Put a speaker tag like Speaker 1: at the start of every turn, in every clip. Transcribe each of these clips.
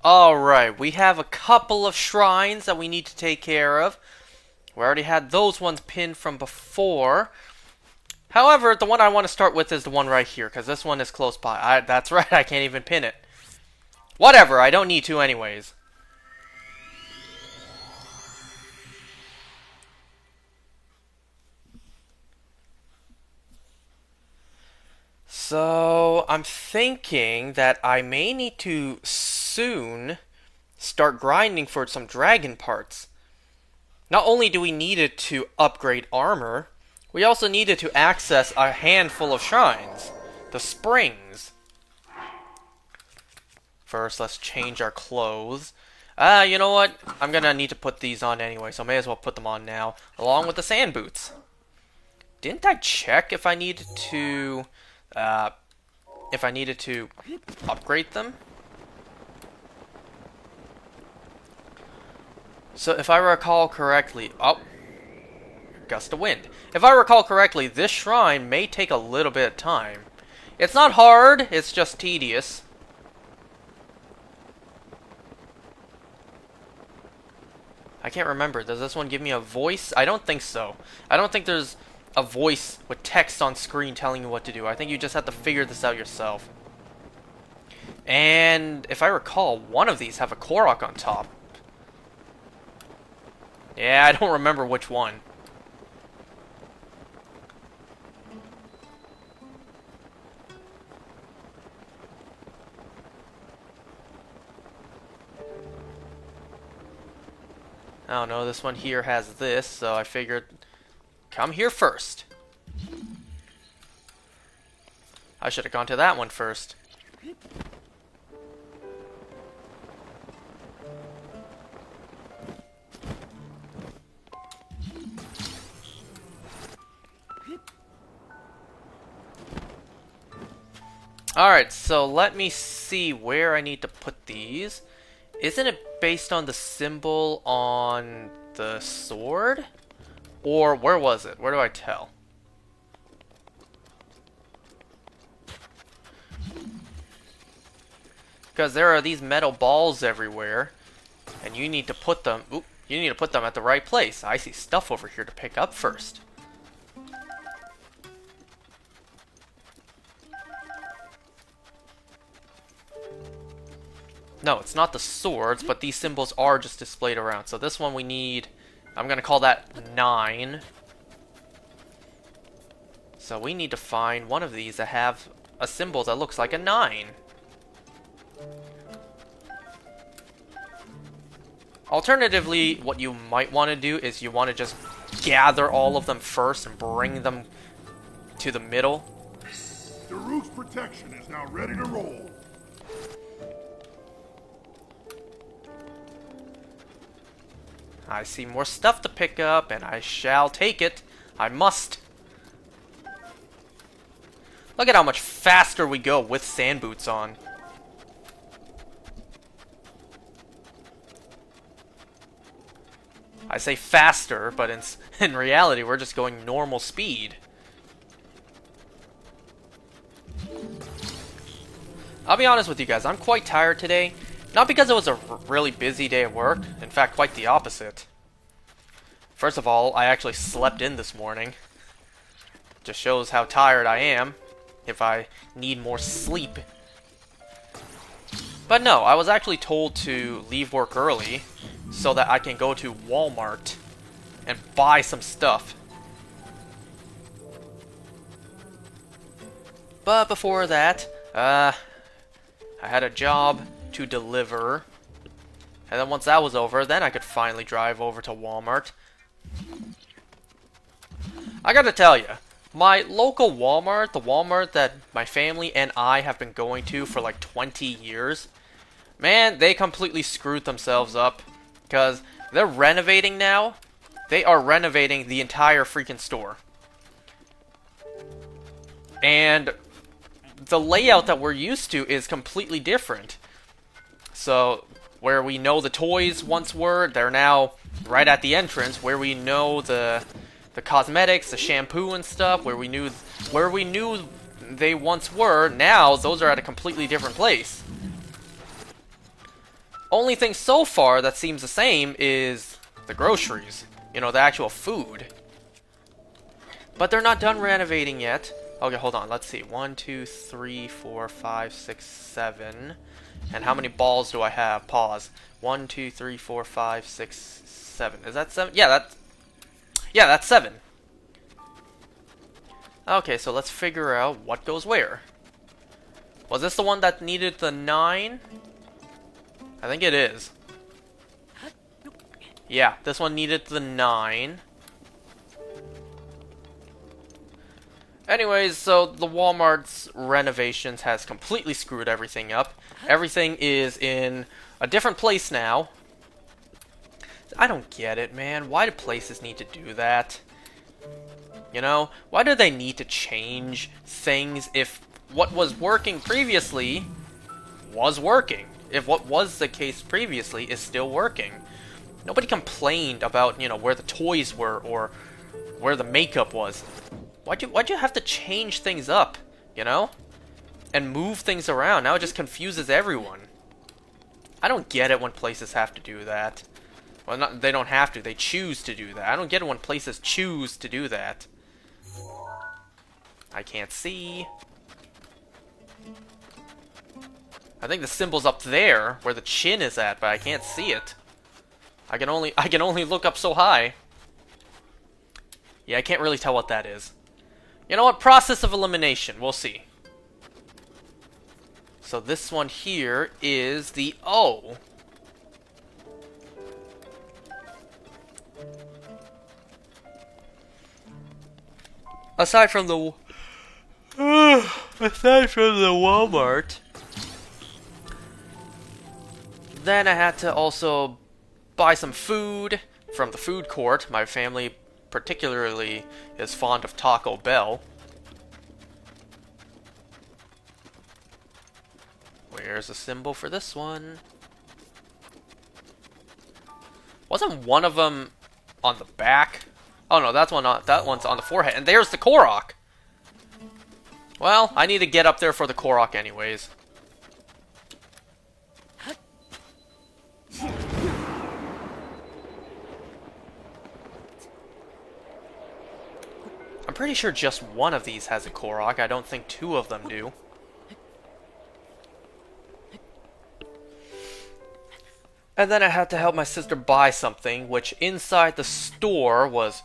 Speaker 1: Alright, we have a couple of shrines that we need to take care of. We already had those ones pinned from before. However, the one I want to start with is the one right here, because this one is close by. That's right, I can't even pin it. Whatever, I don't need to anyways. So, I'm thinking that I may need to soon start grinding for some dragon parts. Not only do we need it to upgrade armor, we also needed to access a handful of shrines. The springs. First, let's change our clothes. You know what? I'm gonna need to put these on anyway, so I may as well put them on now, along with the sand boots. Didn't I check if I needed to, upgrade them? So if I recall correctly, gust of wind. If I recall correctly, this shrine may take a little bit of time. It's not hard, it's just tedious. I can't remember. Does this one give me a voice? I don't think so. I don't think there's a voice with text on screen telling you what to do. I think you just have to figure this out yourself. And if I recall, one of these have a Korok on top. Yeah, I don't remember which one. I don't know, this one here has this, so I figured, come here first. I should have gone to that one first. Alright, so let me see where I need to put these. Isn't it based on the symbol on the sword? Or where was it? Where do I tell? Because there are these metal balls everywhere, and you need to put them. Oop, you need to put them at the right place. I see stuff over here to pick up first. No, it's not the swords, but these symbols are just displayed around. So this one we need, I'm going to call that 9. So we need to find one of these that have a symbol that looks like a 9. Alternatively, what you might want to do is you want to just gather all of them first and bring them to the middle.
Speaker 2: Daruk's protection is now ready to roll.
Speaker 1: I see more stuff to pick up, and I shall take it. I must. Look at how much faster we go with sand boots on. I say faster, but in reality, we're just going normal speed. I'll be honest with you guys, I'm quite tired today. Not because it was a really busy day at work. In fact, quite the opposite. First of all, I actually slept in this morning. Just shows how tired I am. If I need more sleep. But no, I was actually told to leave work early so that I can go to Walmart and buy some stuff. But before that, I had a job to deliver. And then once that was over, then I could finally drive over to Walmart. I gotta tell you, my local Walmart, the Walmart that my family and I have been going to for like 20 years, man, they completely screwed themselves up. Because they're renovating now. They are renovating the entire freaking store. And the layout that we're used to is completely different. So, where we know the toys once were, they're now right at the entrance. Where we know the cosmetics, the shampoo and stuff, where we knew they once were, now those are at a completely different place. Only thing so far that seems the same is the groceries. You know, the actual food. But they're not done renovating yet. Okay, hold on. Let's see. 1, 2, 3, 4, 5, 6, 7. And how many balls do I have? Pause. 1, 2, 3, 4, 5, 6, 7. Is that 7? Yeah, that's 7. Okay, so let's figure out what goes where. Was this the one that needed the 9? I think it is. Yeah, this one needed the 9. Anyways, so the Walmart's renovations has completely screwed everything up. Everything is in a different place now. I don't get it, man. Why do places need to do that? You know, why do they need to change things if what was working previously was working? If what was the case previously is still working? Nobody complained about, you know, where the toys were or where the makeup was. Why'd you have to change things up, you know? And move things around? Now it just confuses everyone. I don't get it when places have to do that. Well, they don't have to. They choose to do that. I don't get it when places choose to do that. I can't see. I think the symbol's up there, where the chin is at, but I can't see it. I can only look up so high. Yeah, I can't really tell what that is. You know what? Process of elimination. We'll see. So this one here is the O. Aside from the Walmart, then I had to also buy some food from the food court. My family particularly is fond of Taco Bell. Where's the symbol for this one? Wasn't one of them on the back? Oh no, that one's on the forehead. And there's the Korok! Well, I need to get up there for the Korok anyways. I'm pretty sure just one of these has a Korok. I don't think two of them do. And then I had to help my sister buy something, which inside the store was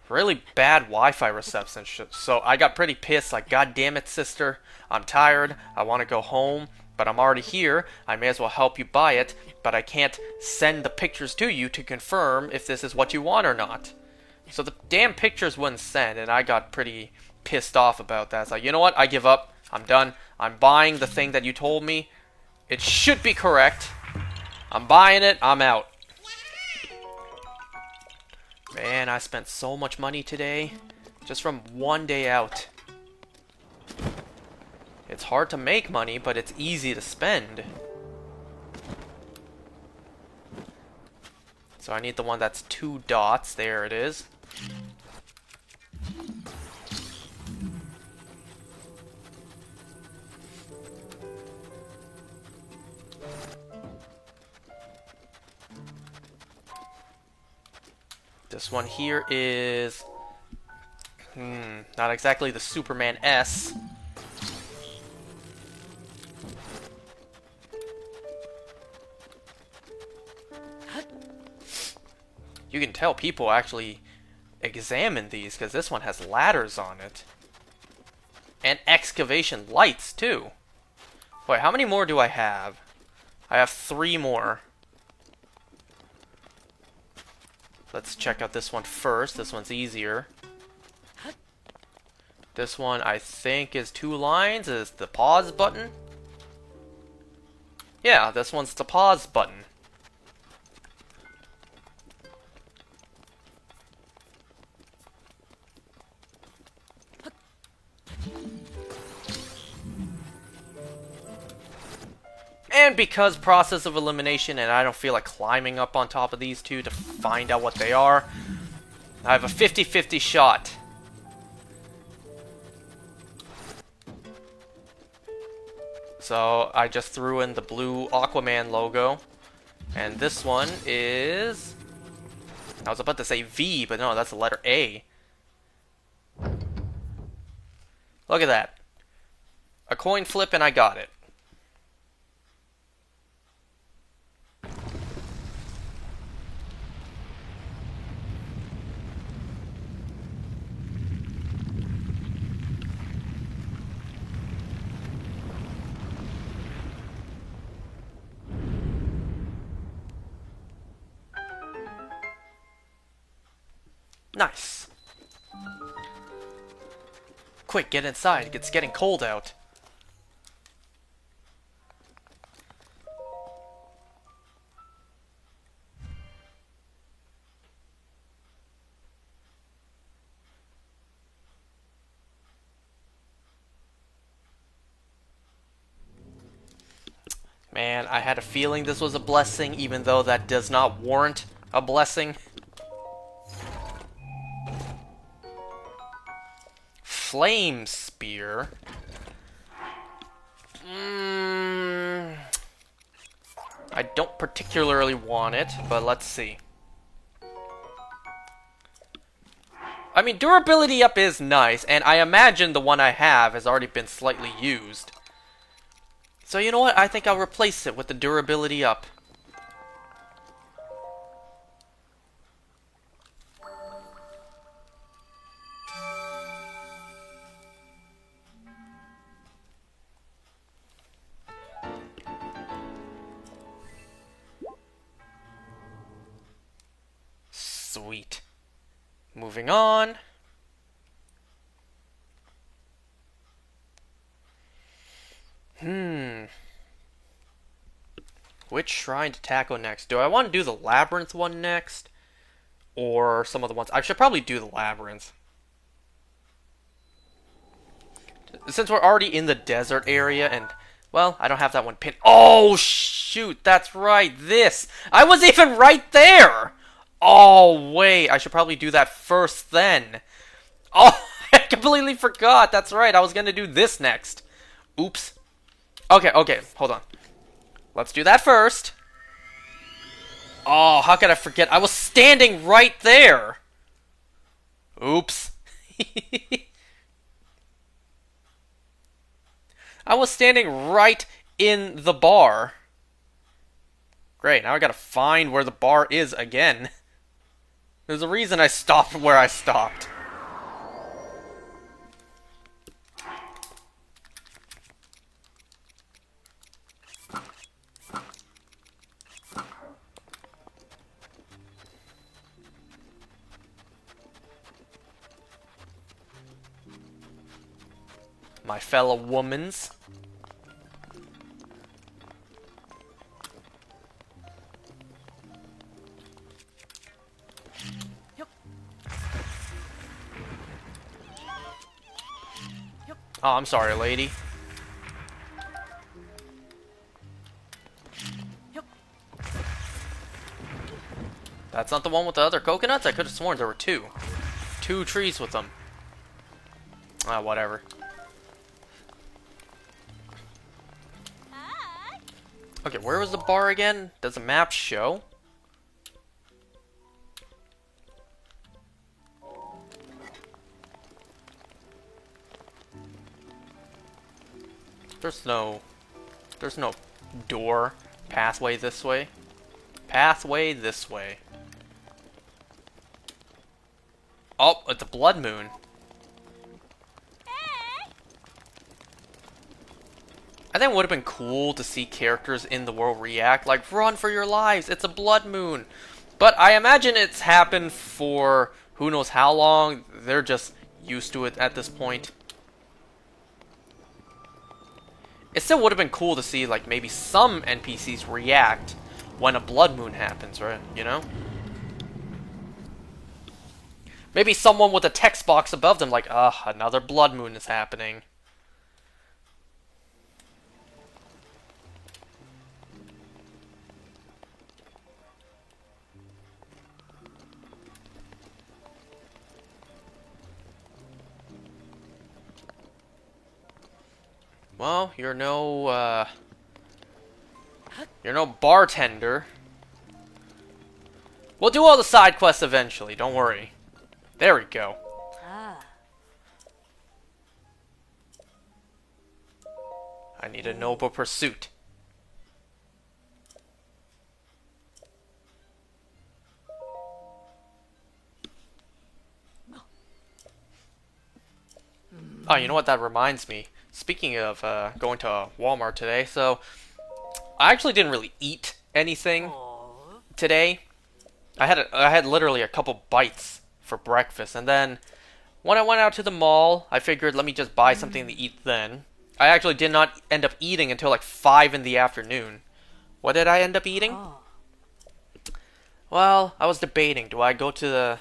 Speaker 1: really bad Wi-Fi reception. So I got pretty pissed, like, God damn it, sister. I'm tired. I want to go home, but I'm already here. I may as well help you buy it, but I can't send the pictures to you to confirm if this is what you want or not. So the damn pictures wouldn't send, and I got pretty pissed off about that. It's like, you know what? I give up. I'm done. I'm buying the thing that you told me. It should be correct. I'm buying it. I'm out. Man, I spent so much money today. Just from one day out. It's hard to make money, but it's easy to spend. So I need the one that's 2 dots. There it is. This one here is... not exactly the Superman S. You can tell people actually examine these, because this one has ladders on it. And excavation lights, too. Wait, how many more do I have? I have 3 more. Let's check out this one first. This one's easier. This one, I think, is 2 lines. Is the pause button? Yeah, this one's the pause button. And because process of elimination, and I don't feel like climbing up on top of these two to find out what they are, I have a 50-50 shot. So I just threw in the blue Aquaman logo. And this one is... I was about to say V, but no, that's the letter A. Look at that. A coin flip and I got it. Nice. Quick, get inside. It's getting cold out. Man, I had a feeling this was a blessing, even though that does not warrant a blessing. Flame Spear. I don't particularly want it, but let's see. I mean, durability up is nice, and I imagine the one I have has already been slightly used. So you know what? I think I'll replace it with the durability up. Sweet. Moving on. Which shrine to tackle next? Do I want to do the labyrinth one next? Or some of the ones... I should probably do the labyrinth. Since we're already in the desert area and... Well, I don't have that one pinned. Oh, shoot! That's right, this! I was even right there! Oh, wait, I should probably do that first then. Oh, I completely forgot. That's right, I was gonna do this next. Oops. Okay, hold on. Let's do that first. Oh, how could I forget? I was standing right there. Oops. I was standing right in the bar. Great, now I gotta find where the bar is again. There's a reason I stopped where I stopped. My fellow womans. Oh, I'm sorry, lady. That's not the one with the other coconuts? I could have sworn there were two. Two trees with them. Ah, whatever. Okay, where was the bar again? Does the map show? There's no door. Pathway this way. Pathway this way. Oh, it's a blood moon. I think it would have been cool to see characters in the world react like, run for your lives, it's a blood moon. But I imagine it's happened for who knows how long. They're just used to it at this point. It still would have been cool to see, like, maybe some NPCs react when a blood moon happens, right? You know? Maybe someone with a text box above them, like, another blood moon is happening. Well, you're no bartender. We'll do all the side quests eventually, don't worry. There we go. I need a noble pursuit. Oh, you know what that reminds me? Speaking of going to Walmart today, so I actually didn't really eat anything today. I had literally a couple bites for breakfast, and then when I went out to the mall, I figured let me just buy something to eat then. I actually did not end up eating until like 5 in the afternoon. What did I end up eating? Well, I was debating. Do I go to the...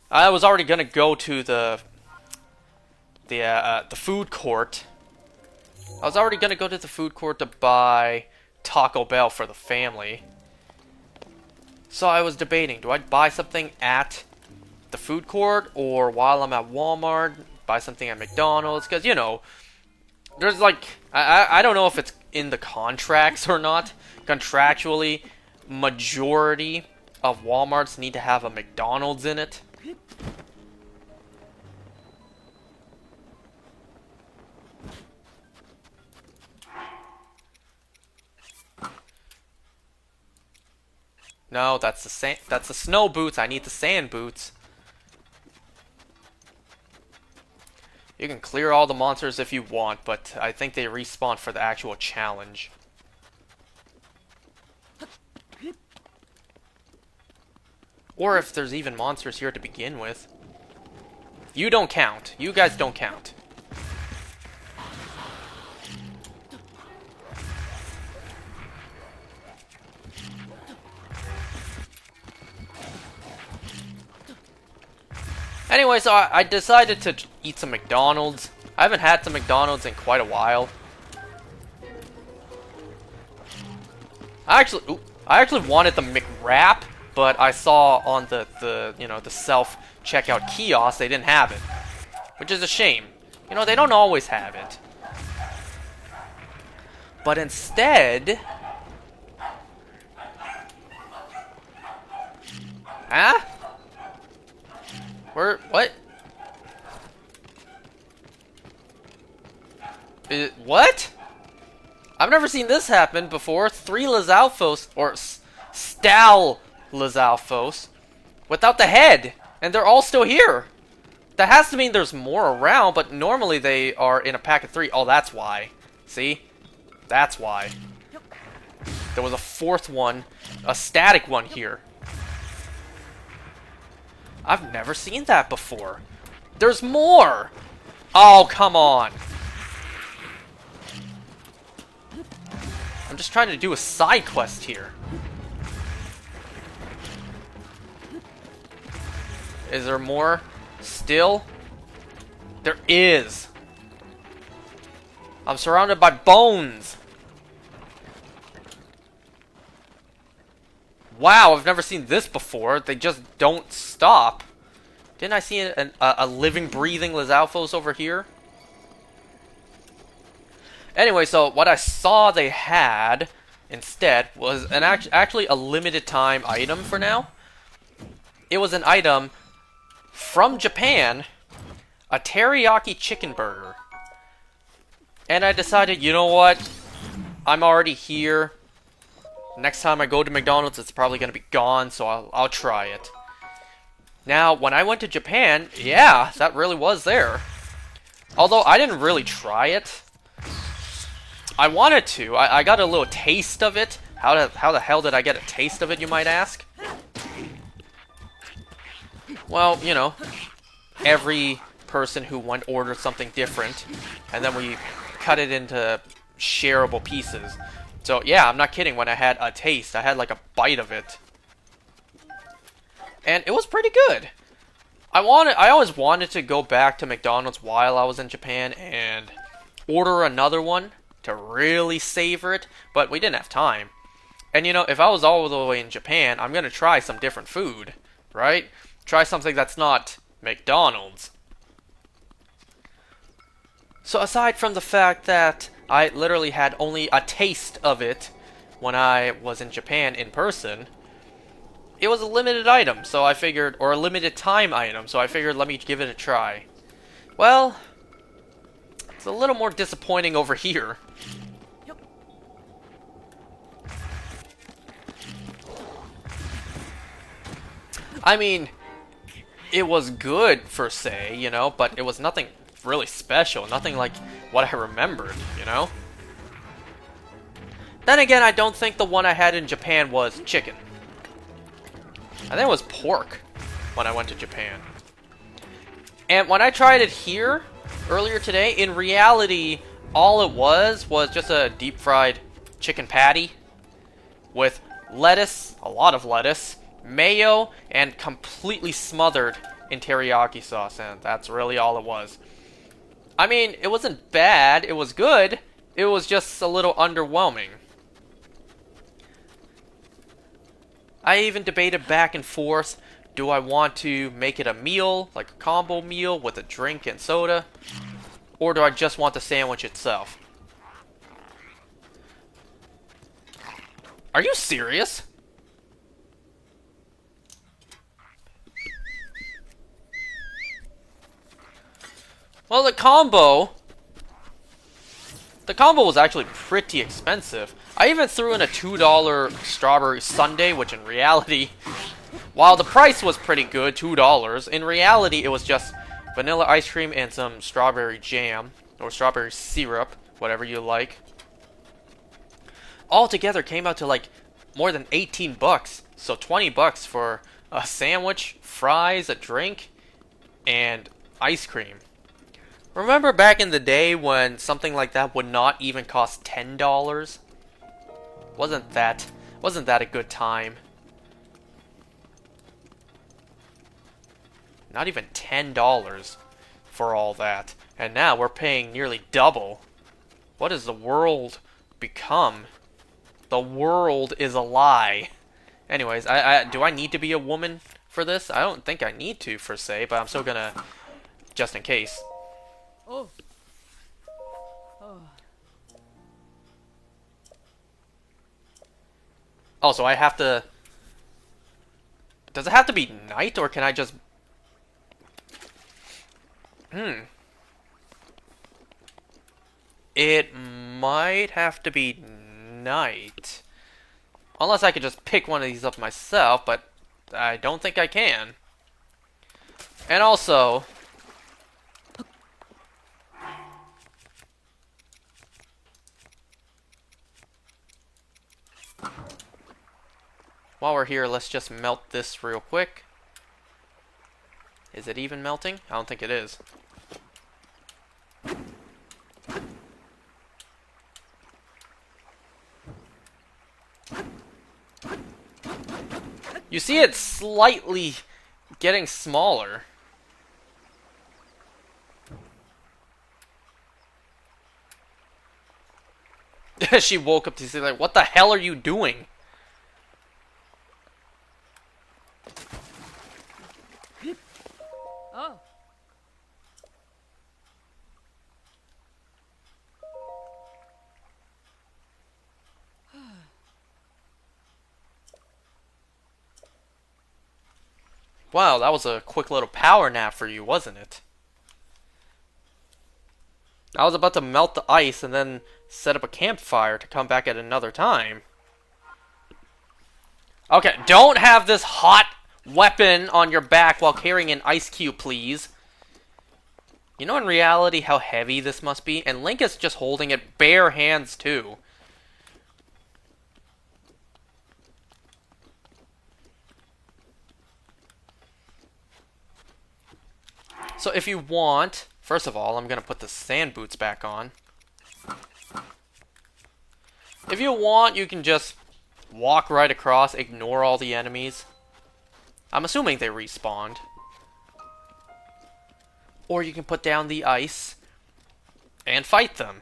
Speaker 1: I was already gonna go to the food court. I was already gonna go to the food court to buy Taco Bell for the family. So I was debating, do I buy something at the food court, or while I'm at Walmart, buy something at McDonald's? Because, you know, there's like, I don't know if it's in the contracts or not. Contractually, majority of Walmarts need to have a McDonald's in it. No, that's the snow boots. I need the sand boots. You can clear all the monsters if you want, but I think they respawn for the actual challenge. Or if there's even monsters here to begin with. You don't count. You guys don't count. Anyway, so I decided to eat some McDonald's. I haven't had some McDonald's in quite a while. I actually wanted the McWrap, but I saw on the self-checkout kiosk they didn't have it, which is a shame. You know, they don't always have it. But instead, huh? What? What? I've never seen this happen before. 3 Lizalfos, or Stal Lizalfos, without the head. And they're all still here. That has to mean there's more around, but normally they are in a pack of 3. Oh, that's why. See? That's why. There was a 4th one, a static one here. I've never seen that before. There's more! Oh, come on. I'm just trying to do a side quest here. Is there more still? There is. I'm surrounded by bones. Wow, I've never seen this before. They just don't stop. Didn't I see a living, breathing Lizalfos over here? Anyway, so what I saw they had instead was an actually a limited time item for now. It was an item from Japan, a teriyaki chicken burger. And I decided, you know what? I'm already here. Next time I go to McDonald's, it's probably going to be gone, so I'll try it. Now, when I went to Japan, yeah, that really was there. Although, I didn't really try it. I wanted to. I got a little taste of it. How the hell did I get a taste of it, you might ask? Well, you know, every person who went ordered something different, and then we cut it into shareable pieces. So, yeah, I'm not kidding. When I had a taste, I had like a bite of it. And it was pretty good. I always wanted to go back to McDonald's while I was in Japan and order another one to really savor it, but we didn't have time. And, you know, if I was all the way in Japan, I'm going to try some different food, right? Try something that's not McDonald's. So aside from the fact that I literally had only a taste of it when I was in Japan in person, it was a limited item, so I figured, or a limited time item, so I figured let me give it a try. Well, it's a little more disappointing over here. I mean, it was good for say, you know, but it was nothing really special, nothing like what I remembered, you know? Then again, I don't think the one I had in Japan was chicken. I think it was pork when I went to Japan. And when I tried it here earlier today, in reality, all it was just a deep fried chicken patty with lettuce, a lot of lettuce, mayo, and completely smothered in teriyaki sauce, and that's really all it was. I mean, it wasn't bad, it was good, it was just a little underwhelming. I even debated back and forth, do I want to make it a meal, like a combo meal with a drink and soda, or do I just want the sandwich itself? Are you serious? Well, the combo was actually pretty expensive. I even threw in a $2 strawberry sundae, which in reality, while the price was pretty good, $2, in reality it was just vanilla ice cream and some strawberry jam, or strawberry syrup, whatever you like. Altogether came out to like more than 18 bucks, so 20 bucks for a sandwich, fries, a drink, and ice cream. Remember back in the day when something like that would not even cost $10? Wasn't that a good time? Not even $10 for all that. And now we're paying nearly double. What has the world become? The world is a lie. Anyways, do I need to be a woman for this? I don't think I need to, per se, but I'm still gonna, just in case.
Speaker 3: Oh. Oh.
Speaker 1: Oh, so I have to... Does it have to be night, or can I just... It might have to be night. Unless I could just pick one of these up myself, but I don't think I can. And also... While we're here, let's just melt this real quick. Is it even melting? I don't think it is. You see it's slightly getting smaller. She woke up to see, like, what the hell are you doing?
Speaker 3: Oh.
Speaker 1: Wow, that was a quick little power nap for you, wasn't it? I was about to melt the ice and then set up a campfire to come back at another time. Okay, don't have this hot weapon on your back while carrying an ice cube, please. You know in reality how heavy this must be? And Link is just holding it bare hands too. So if you want, first of all, I'm going to put the sand boots back on. If you want, you can just walk right across, ignore all the enemies. I'm assuming they respawned. Or you can put down the ice and fight them.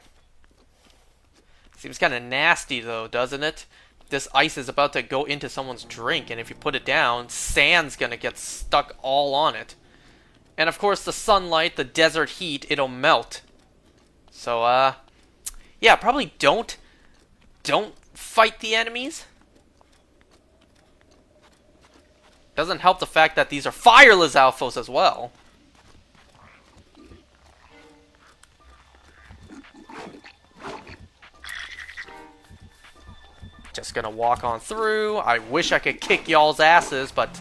Speaker 1: Seems kind of nasty though, doesn't it? This ice is about to go into someone's drink, and if you put it down, sand's gonna get stuck all on it. And of course the sunlight, the desert heat, it'll melt. So, yeah, probably don't fight the enemies. Doesn't help the fact that these are fire Lizalfos as well. Just gonna walk on through. I wish I could kick y'all's asses, but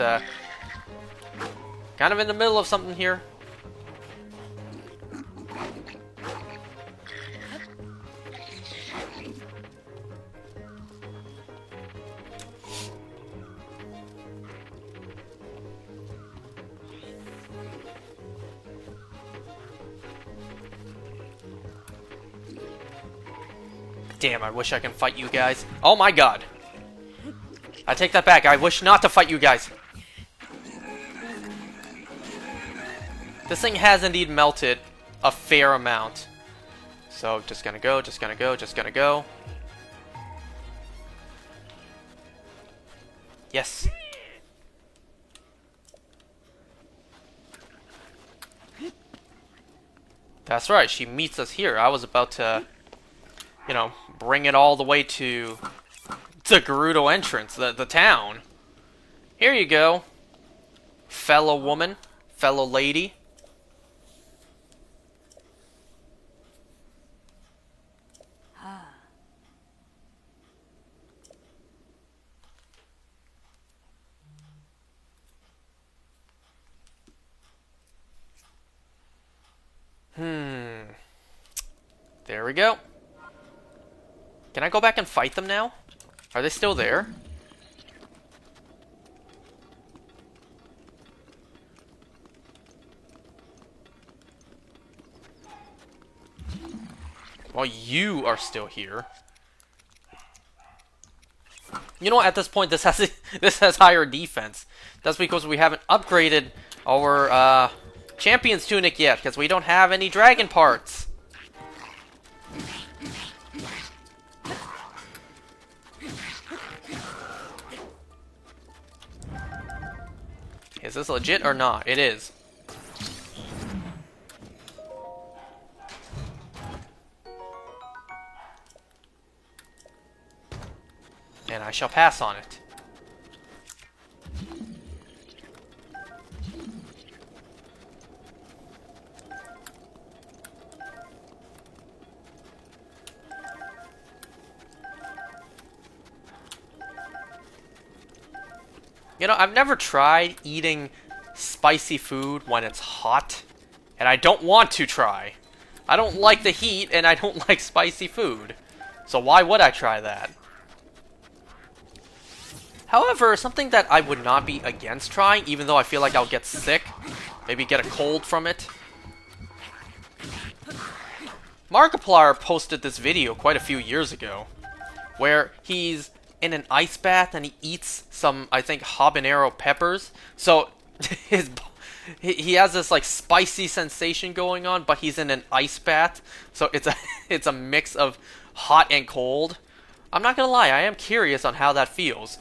Speaker 1: kind of in the middle of something here. Damn, I wish I can fight you guys. Oh my god. I take that back. I wish not to fight you guys. This thing has indeed melted a fair amount. So, just gonna go, just gonna go, just gonna go. Yes. That's right, she meets us here. I was about to, you know, bring it all the way to the Gerudo entrance, the town. Here you go, fellow woman, fellow lady. There we go. Can I go back and fight them now? Are they still there? Well, you are still here. You know, at this point, this has this has higher defense. That's because we haven't upgraded our Champion's Tunic yet, because we don't have any dragon parts. Is this legit or not? It is. And I shall pass on it. You know, I've never tried eating spicy food when it's hot, and I don't want to try. I don't like the heat, and I don't like spicy food. So why would I try that? However, something that I would not be against trying, even though I feel like I'll get sick, maybe get a cold from it. Markiplier posted this video quite a few years ago, where he's in an ice bath and he eats some, I think, habanero peppers. So he has this like spicy sensation going on, but he's in an ice bath. So it's a mix of hot and cold. I'm not gonna lie, I am curious on how that feels,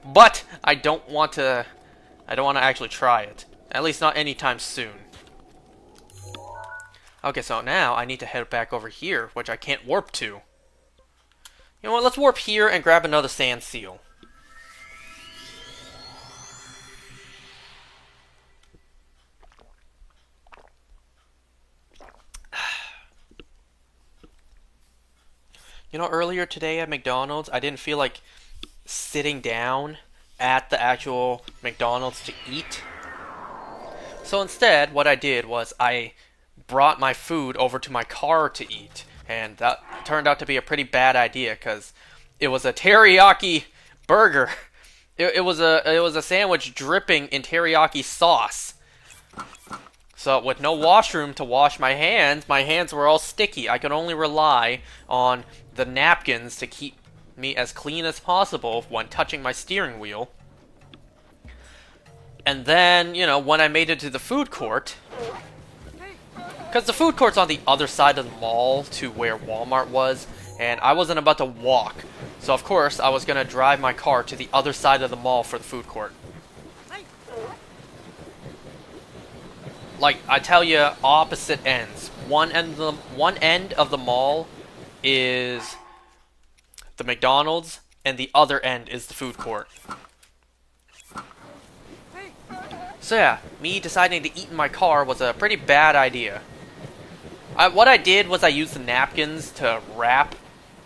Speaker 1: but I don't want to actually try it. At least not anytime soon. Okay, so now I need to head back over here, which I can't warp to. You know what, let's warp here and grab another sand seal. You know, earlier today at McDonald's, I didn't feel like sitting down at the actual McDonald's to eat. So instead, what I did was I brought my food over to my car to eat. And that turned out to be a pretty bad idea, because it was a teriyaki burger. It was a sandwich dripping in teriyaki sauce. So with no washroom to wash my hands were all sticky. I could only rely on the napkins to keep me as clean as possible when touching my steering wheel. And then, you know, when I made it to the food court, because the food court's on the other side of the mall to where Walmart was, and I wasn't about to walk. So of course, I was going to drive my car to the other side of the mall for the food court. Like, I tell you, opposite ends. One end of the mall is the McDonald's, and the other end is the food court. So yeah, me deciding to eat in my car was a pretty bad idea. What I did was I used the napkins to wrap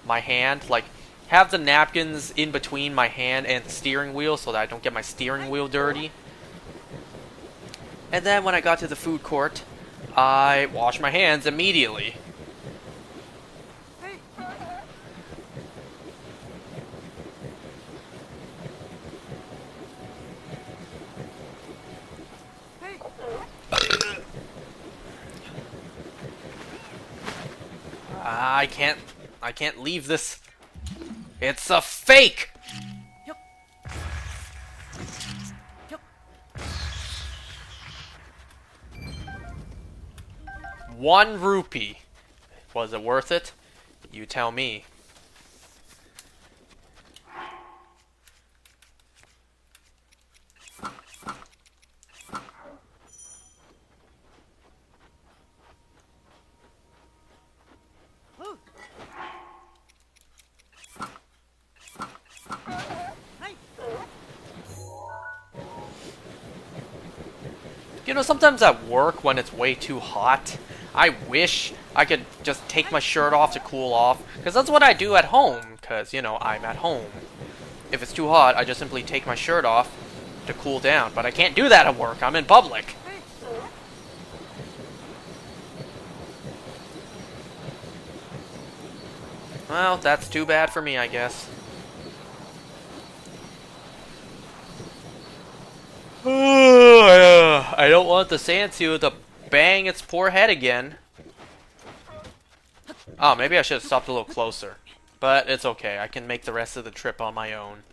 Speaker 1: my hand, like have the napkins in between my hand and the steering wheel so that I don't get my steering wheel dirty. And then when I got to the food court, I washed my hands immediately. I can't leave this. It's a fake!
Speaker 3: Yup. Yup.
Speaker 1: 1 rupee. Was it worth it? You tell me.
Speaker 3: Ooh. Hey.
Speaker 1: You know, sometimes at work when it's way too hot, I wish I could just take my shirt off to cool off, because that's what I do at home, because, you know, I'm at home. If it's too hot, I just simply take my shirt off to cool down, but I can't do that at work, I'm in public. Well, that's too bad for me, I guess. I don't want the sand seal to bang its poor head again. Oh, maybe I should have stopped a little closer. But it's okay, I can make the rest of the trip on my own.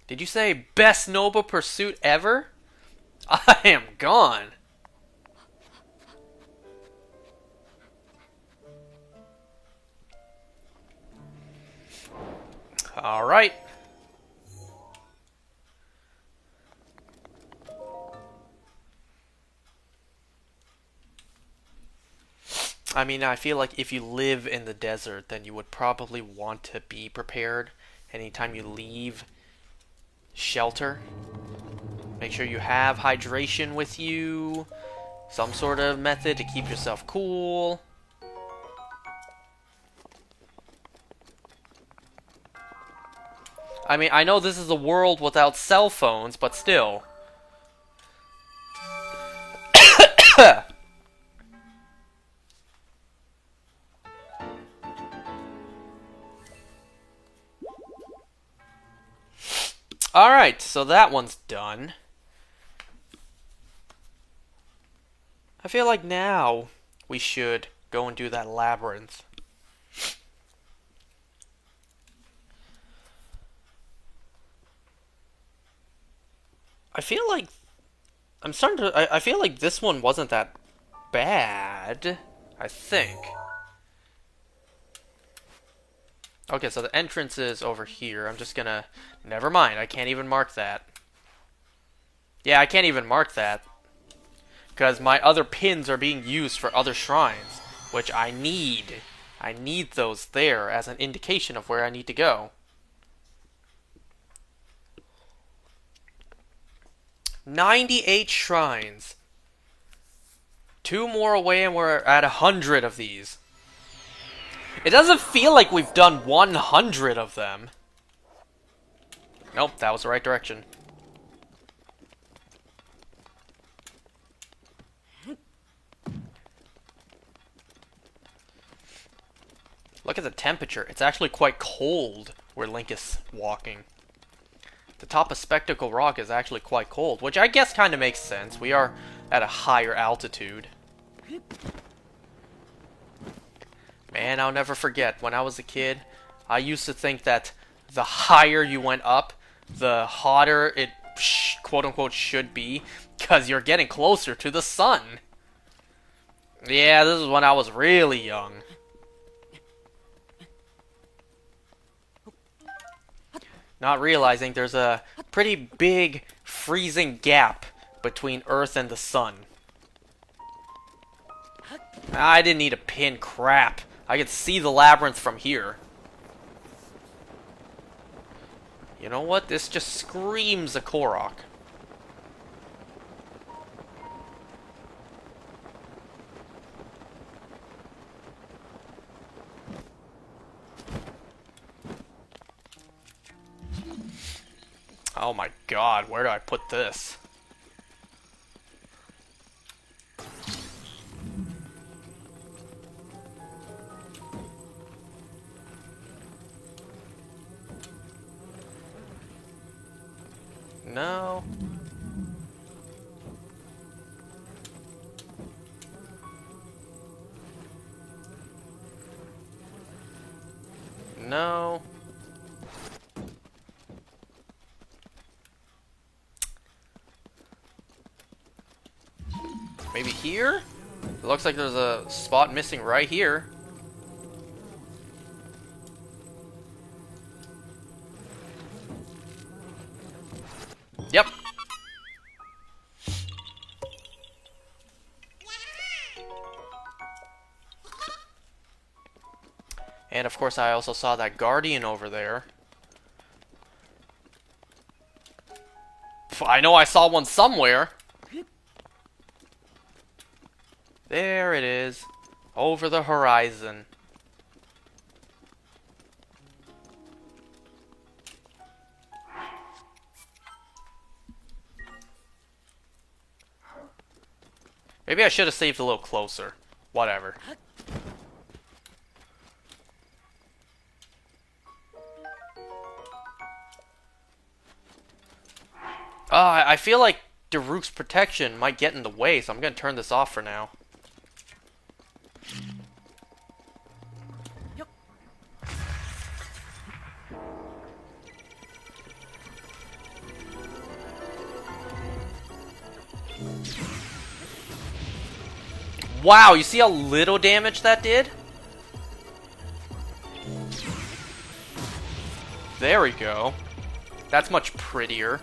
Speaker 1: Did you say best noble pursuit ever? I am gone. All right. I mean, I feel like if you live in the desert, then you would probably want to be prepared anytime you leave shelter. Make sure you have hydration with you, some sort of method to keep yourself cool. I mean, I know this is a world without cell phones, but still. Alright, so that one's done. I feel like now we should go and do that labyrinth. I feel like I'm starting to I feel like this one wasn't that bad, I think. Okay, so the entrance is over here. I'm just gonna... Never mind, I can't even mark that. Yeah, I can't even mark that. Because my other pins are being used for other shrines, which I need. I need those there as an indication of where I need to go. 98 shrines. 2 more away and we're at 100 of these. It doesn't feel like we've done 100 of them. Nope, that was the right direction. Look at the temperature. It's actually quite cold where Link is walking. The top of Spectacle Rock is actually quite cold, which I guess kind of makes sense. We are at a higher altitude. Man, I'll never forget, when I was a kid, I used to think that the higher you went up, the hotter it quote-unquote should be, because you're getting closer to the sun. Yeah, this is when I was really young. Not realizing there's a pretty big freezing gap between Earth and the sun. I didn't need a pin, crap. I could see the labyrinth from here. You know what? This just screams a Korok. Oh my god, where do I put this? No. No. Maybe here? It looks like there's a spot missing right here. Yep. And of course I also saw that Guardian over there. I know I saw one somewhere. There it is. Over the horizon. Maybe I should have saved a little closer. Whatever. I feel like Daruk's protection might get in the way, so I'm gonna turn this off for now. Wow, you see how little damage that did? There we go. That's much prettier.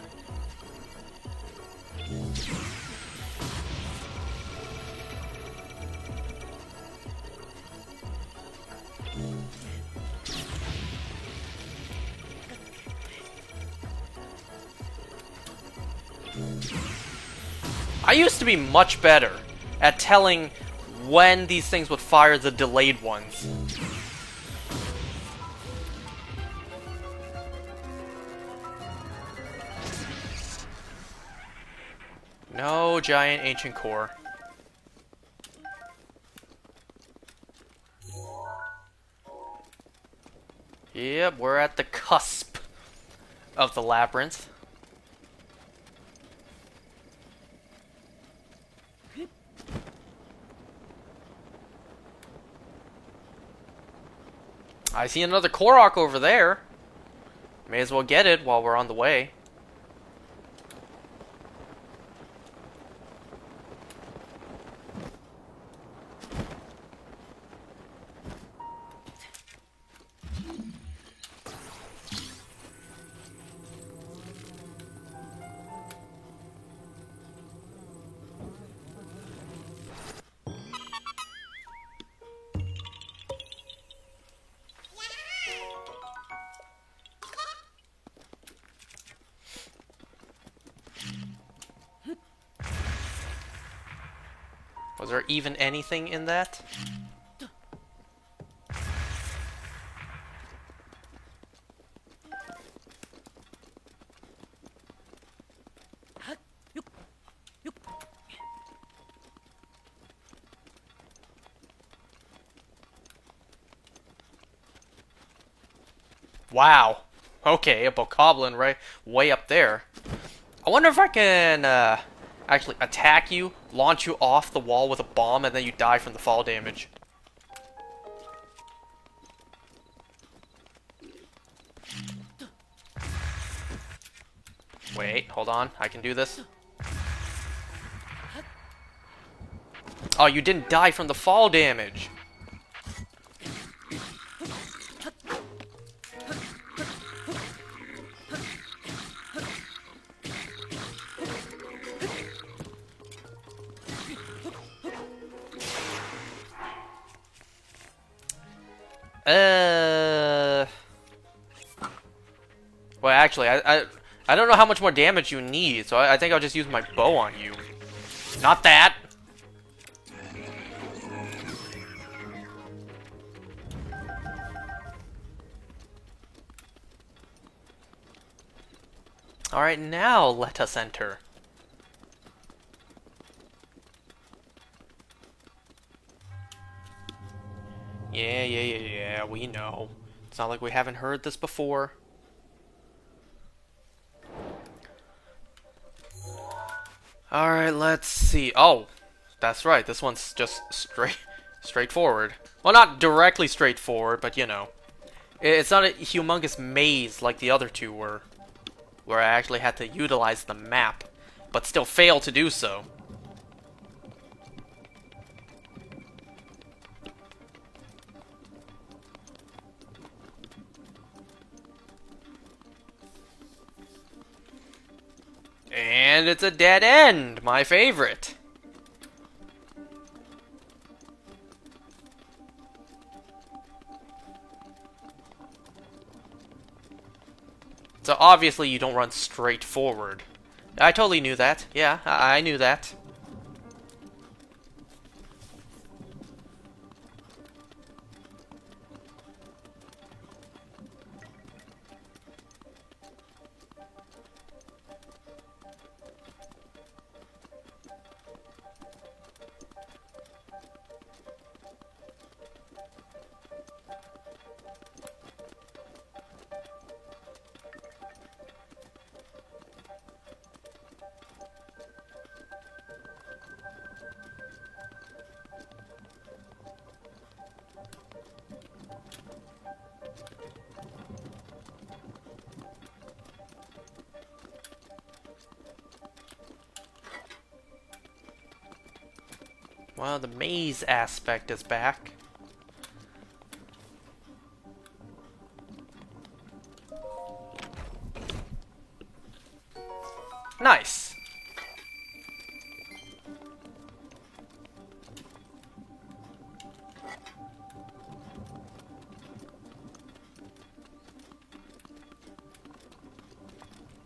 Speaker 1: I used to be much better at telling when these things would fire the delayed ones. No giant ancient core. Yep, we're at the cusp of the labyrinth. I see another Korok over there. May as well get it while we're on the way. Was there even anything in that? Wow. Okay, a bokoblin right way up there. I wonder if I can actually attack you, launch you off the wall with a bomb, and then you die from the fall damage. Wait, hold on. I can do this. Oh, you didn't die from the fall damage. Well, actually, I don't know how much more damage you need, so I think I'll just use my bow on you. Not that! Alright, now let us enter. Yeah, we know. It's not like we haven't heard this before. Alright, let's see. Oh, that's right. This one's just straightforward. Well, not directly straightforward, but you know. It's not a humongous maze like the other two were, where I actually had to utilize the map, but still fail to do so. And it's a dead end, my favorite. So obviously you don't run straight forward. I totally knew that. Yeah, I knew that. Well, the maze aspect is back. Nice.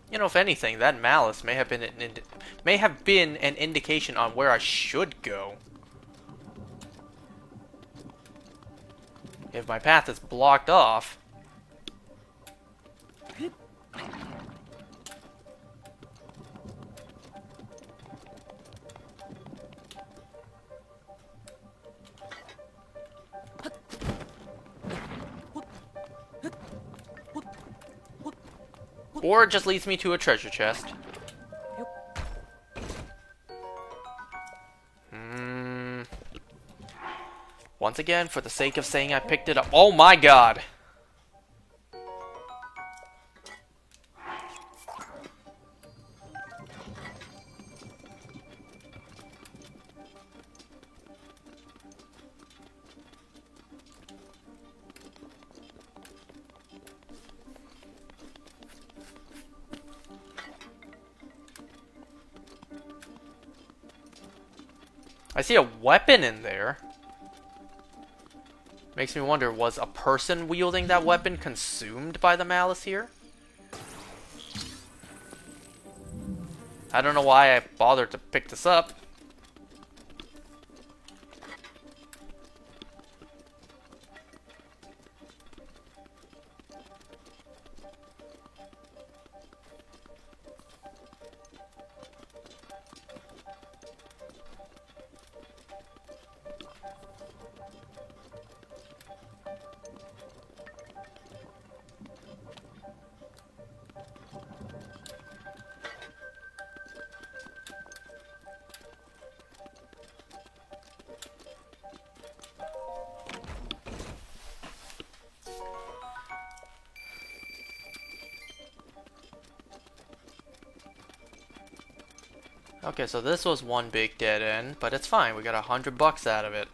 Speaker 1: You know, if anything, that malice may have been an indication on where I should go. If my path is blocked off. Or it just leads me to a treasure chest. Once again, for the sake of saying I picked it up. Oh my god! I see a weapon in there. Makes me wonder, was a person wielding that weapon consumed by the malice here? I don't know why I bothered to pick this up. Okay, so this was one big dead end, but it's fine. We got $100 out of it.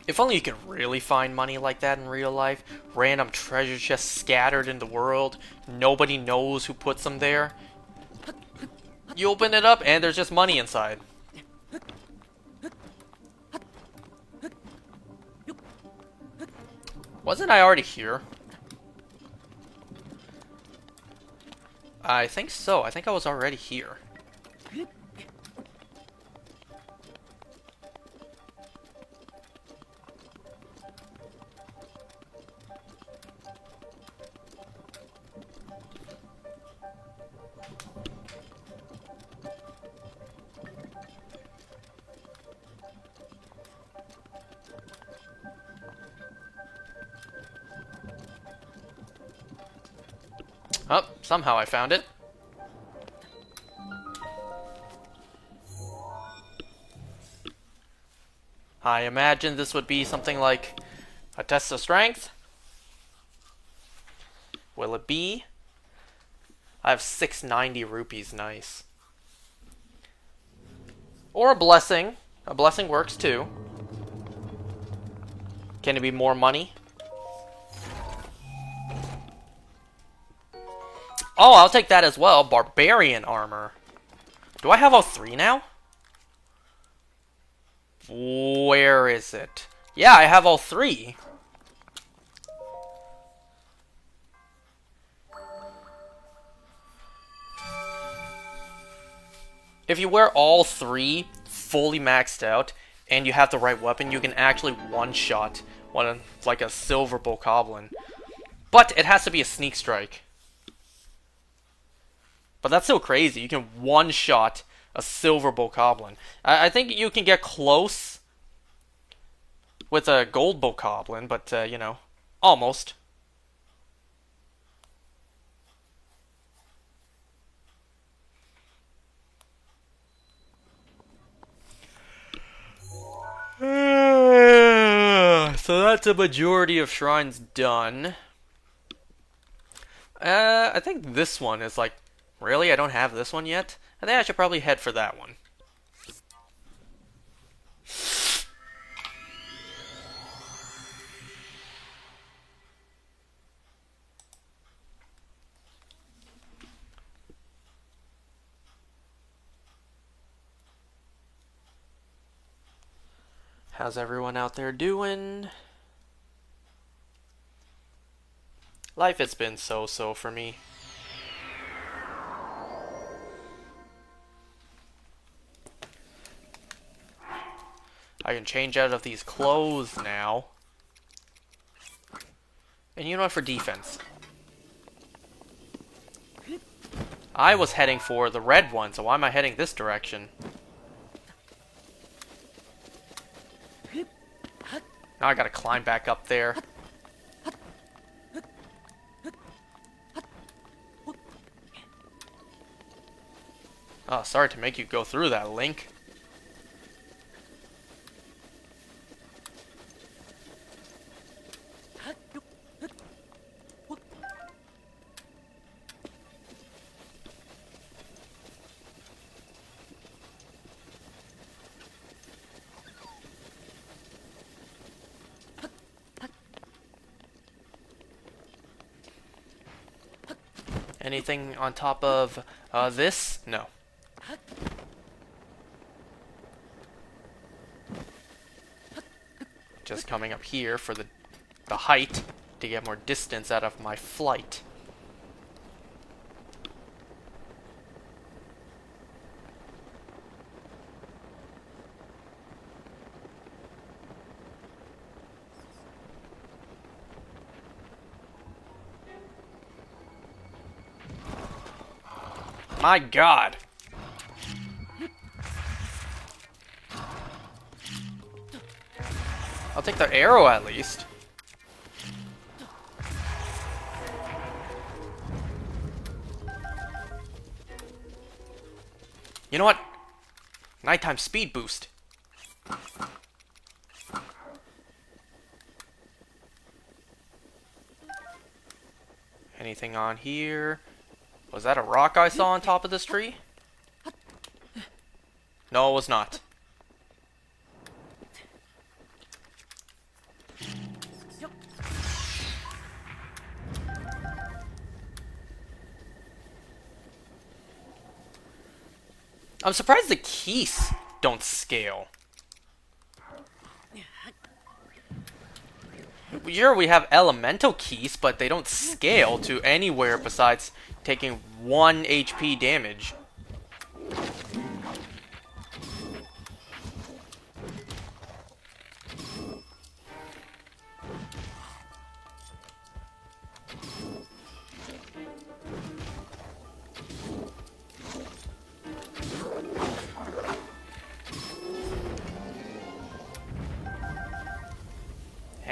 Speaker 1: If only you could really find money like that in real life. Random treasure chests scattered in the world. Nobody knows who puts them there. You open it up and there's just money inside. Wasn't I already here? I think so. I think I was already here. Oh, somehow I found it. I imagine this would be something like a test of strength. Will it be? I have 690 rupees, nice. Or a blessing. A blessing works too. Can it be more money? Oh, I'll take that as well. Barbarian armor. Do I have all three now? Where is it? Yeah, I have all three. If you wear all three fully maxed out and you have the right weapon, you can actually one-shot one like a silver bokoblin. But it has to be a sneak strike. But that's still crazy. You can one-shot a silver bokoblin. I think you can get close with a gold bokoblin, but, you know, almost. So that's a majority of shrines done. I think this one is like... Really? I don't have this one yet? I think I should probably head for that one. How's everyone out there doing? Life has been so-so for me. I can change out of these clothes now. And you know what, for defense, I was heading for the red one, so why am I heading this direction? Now I gotta climb back up there. Oh, sorry to make you go through that, Link. Anything on top of this? No. Just coming up here for the height to get more distance out of my flight. My God! I'll take the arrow at least. You know what? Nighttime speed boost. Anything on here? Was that a rock I saw on top of this tree? No, it was not. I'm surprised the keys don't scale. here we have elemental keys, but they don't scale to anywhere besides taking 1 HP damage.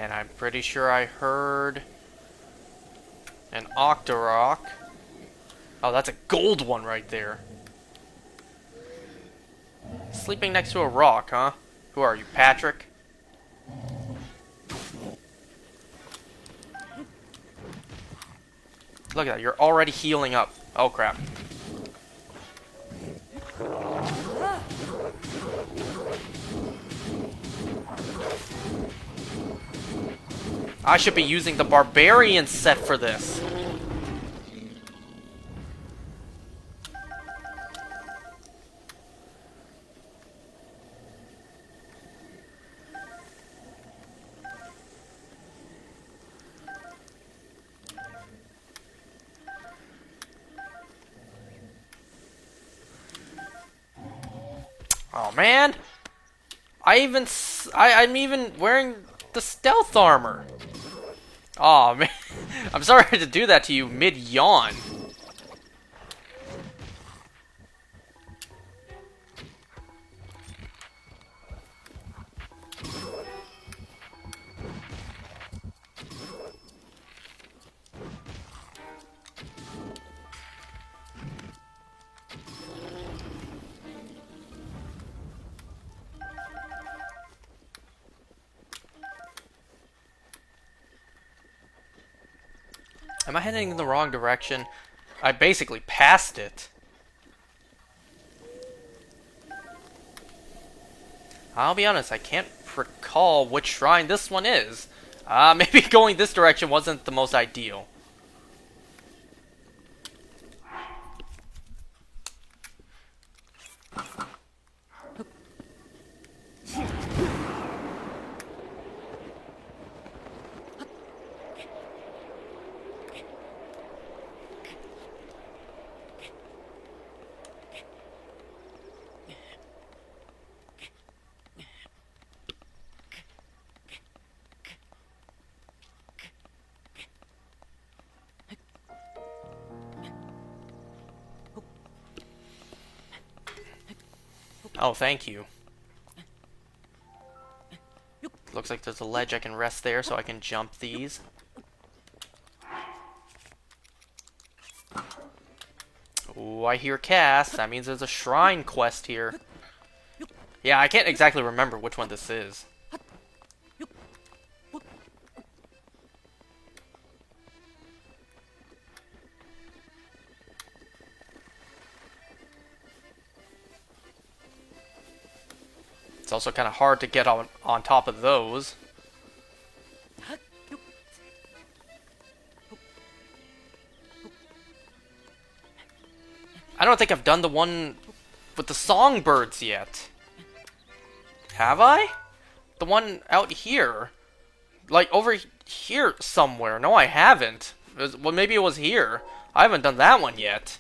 Speaker 1: And I'm pretty sure I heard an Octorok. Oh, that's a gold one right there. Sleeping next to a rock, huh? Who are you, Patrick? Look at that, you're already healing up. Oh, crap. I should be using the Barbarian set for this. Oh man, I'm even wearing the stealth armor. Oh man, I'm sorry to do that to you mid-yawn. Am I heading in the wrong direction? I basically passed it. I'll be honest, I can't recall which shrine this one is. Maybe going this direction wasn't the most ideal. Oh, thank you. Looks like there's a ledge I can rest there so I can jump these. Oh, I hear Cass. That means there's a shrine quest here. Yeah, I can't exactly remember which one this is. It's also kind of hard to get on top of those. I don't think I've done the one with the songbirds yet. Have I? The one out here. Like, over here somewhere. No, I haven't. Well, maybe it was here. I haven't done that one yet.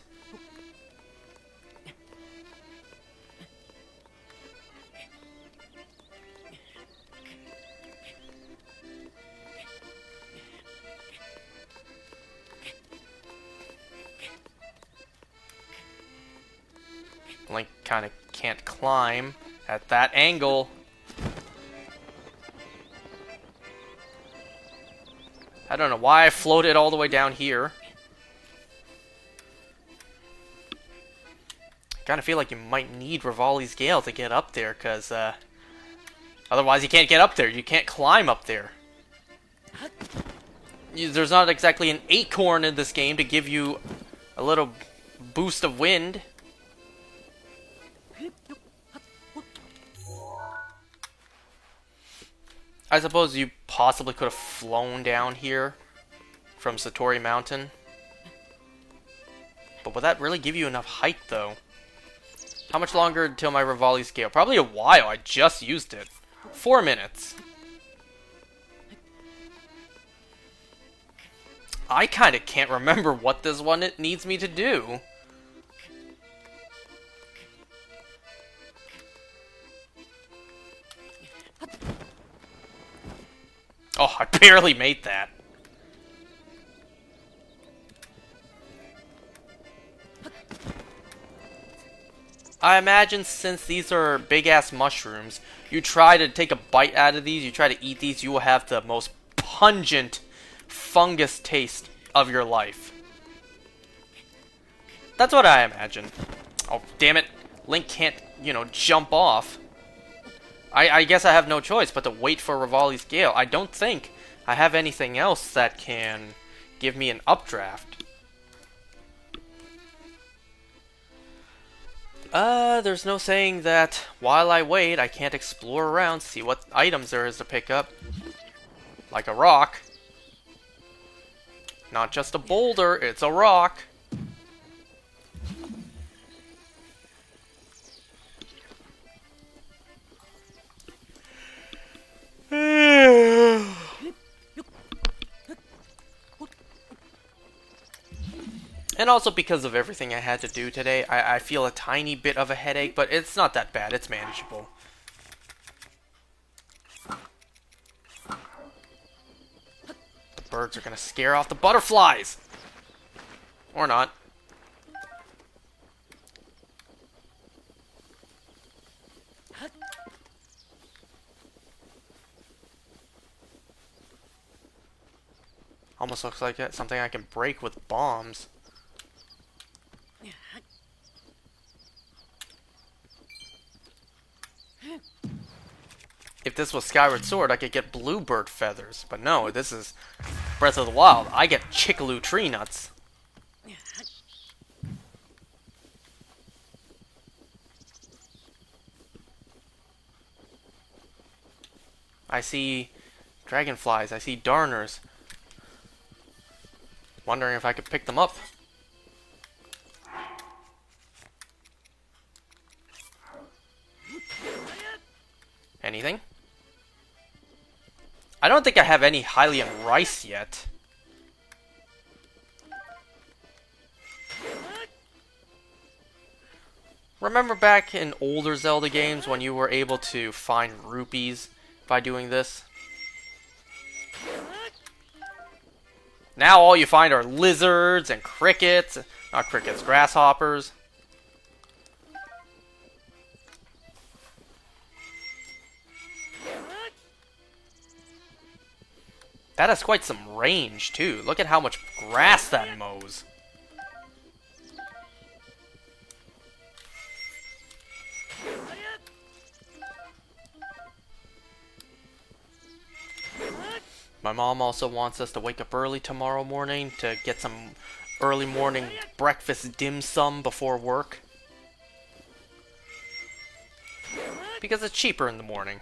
Speaker 1: Link kind of can't climb at that angle. I don't know why I floated all the way down here. Kind of feel like you might need Revali's Gale to get up there, because otherwise you can't get up there. You can't climb up there. There's not exactly an acorn in this game to give you a little boost of wind. I suppose you possibly could have flown down here from Satori Mountain. But would that really give you enough height, though? How much longer until my Revali's Gale? Probably a while. I just used it. 4 minutes. I kind of can't remember what this one it needs me to do. Oh, I barely made that. I imagine since these are big-ass mushrooms, you try to take a bite out of these, you try to eat these, you will have the most pungent fungus taste of your life. That's what I imagine. Oh, damn it. Link can't, jump off. I guess I have no choice but to wait for Revali's Gale. I don't think I have anything else that can give me an updraft. There's no saying that while I wait, I can't explore around, see what items there is to pick up. Like a rock. Not just a boulder, it's a rock. And also because of everything I had to do today, I feel a tiny bit of a headache, but it's not that bad. It's manageable. The birds are gonna scare off the butterflies! Or not. Almost looks like something I can break with bombs. If this was Skyward Sword, I could get bluebird feathers. But no, this is Breath of the Wild. I get Chickaloo tree nuts. I see dragonflies. I see darners. Wondering if I could pick them up. Anything? I don't think I have any Hylian rice yet. Remember back in older Zelda games when you were able to find rupees by doing this? Now all you find are lizards and crickets. Not crickets, grasshoppers. That has quite some range, too. Look at how much grass that mows. My mom also wants us to wake up early tomorrow morning to get some early morning breakfast dim sum before work. Because it's cheaper in the morning.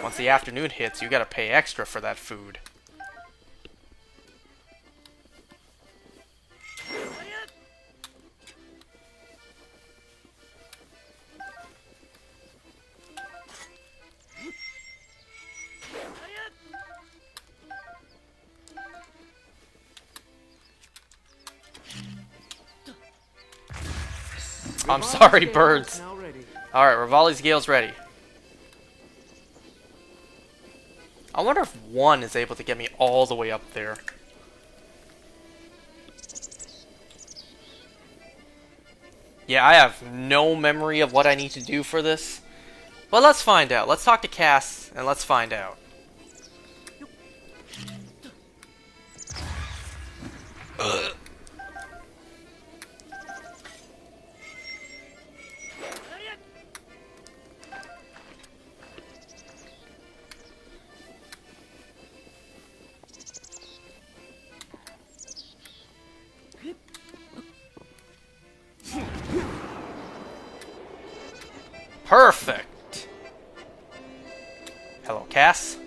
Speaker 1: Once the afternoon hits, you gotta pay extra for that food. I'm sorry, birds. Alright, Revali's Gale's ready. I wonder if one is able to get me all the way up there. Yeah, I have no memory of what I need to do for this. But let's find out. Let's talk to Cass, and let's find out. Ugh. Perfect! Hello, Cass.